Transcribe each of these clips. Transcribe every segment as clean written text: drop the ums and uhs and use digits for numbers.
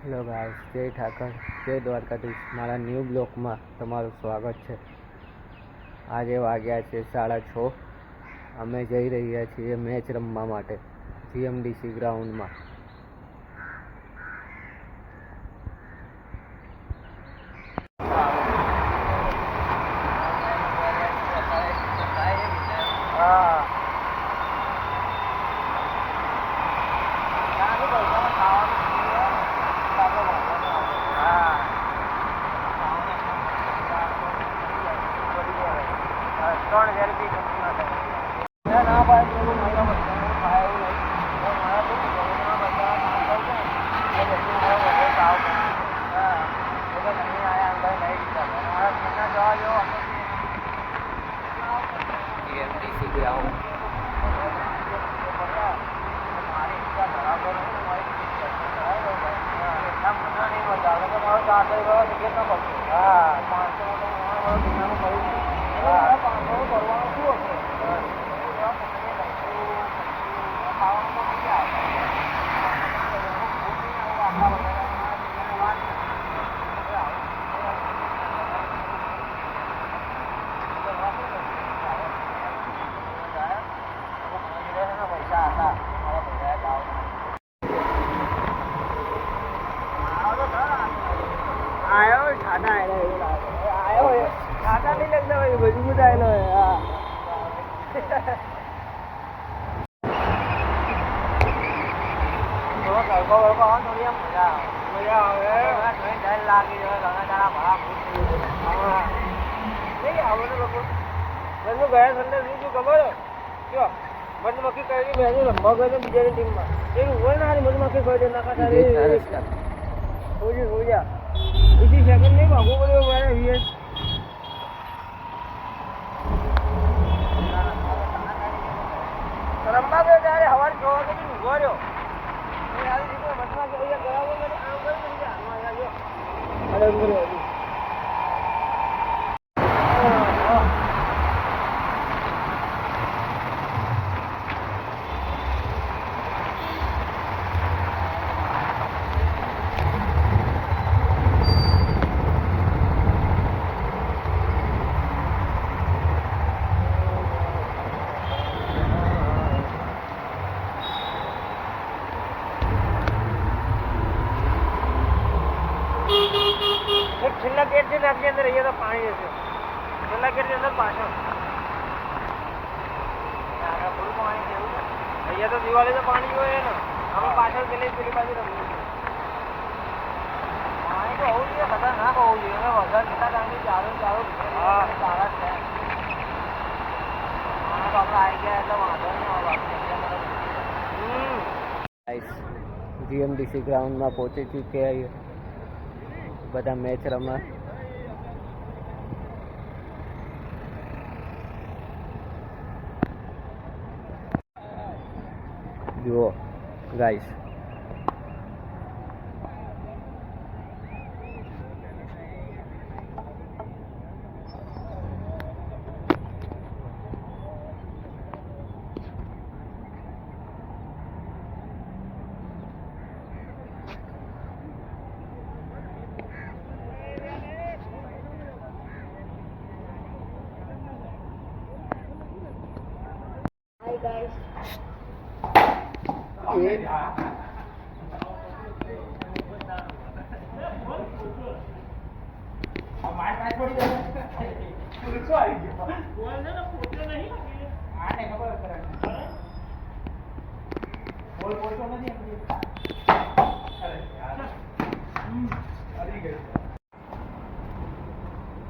Hello guys, જય ઠાકર, જય દ્વારકાધીશ. મારા ન્યૂ બ્લોકમાં તમારું સ્વાગત છે. આજે વાગ્યા છે 6:30. અમે જઈ રહ્યા છીએ મેચ રમવા માટે જીએમડીસી ગ્રાઉન્ડમાં. જીએમડીસી ગ્રાઉન્ડ મધમાખી કરી મેં રમવા ગયો બીજાની ટીમમાં એવું હોય ને હારી મધમાખી કરી દે નાખા સારી हो जा इसी सेकंड में भागो बोले मेरा वीएस रंबा के जा रे हवार जो के भी उगो रयो मैं यार देखो मटमा के भैया करावो मैंने आम कर दिया हमारा जो अरे बोलो છેલ્લા ગેટ છે ને આપની અંદર અહીંયા તો પાણી હશે છેલ્લા ગેટ ની અંદર પાછળ થોડું પાણી જેવું છે અહીંયા તો દિવાળી તો પાણી હોય ને આમાં પાછળ પેલી બાજુ રમવું પાણી તો હોવું જોઈએ ખતરનાક હોવું જોઈએ હવે વધારે કેટલા ટાઈમથી ચાલુ હા સારા છે તો આપણે આવી ગયા એટલે વાંધો નહીં જીએમડીસી ગ્રાઉન્ડમાં પહોંચી ચૂક્યા બધા મેચ રમવા. જુઓ ગાઈસ, guys.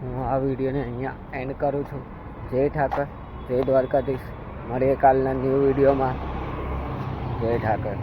હું આ વિડીયોને અહીંયા એન્ડ કરું છું. જય ઠાકર, જય દ્વારકાધીશ. મળીએ કાલના ન્યૂ વિડીયોમાં. જય ઠાકર.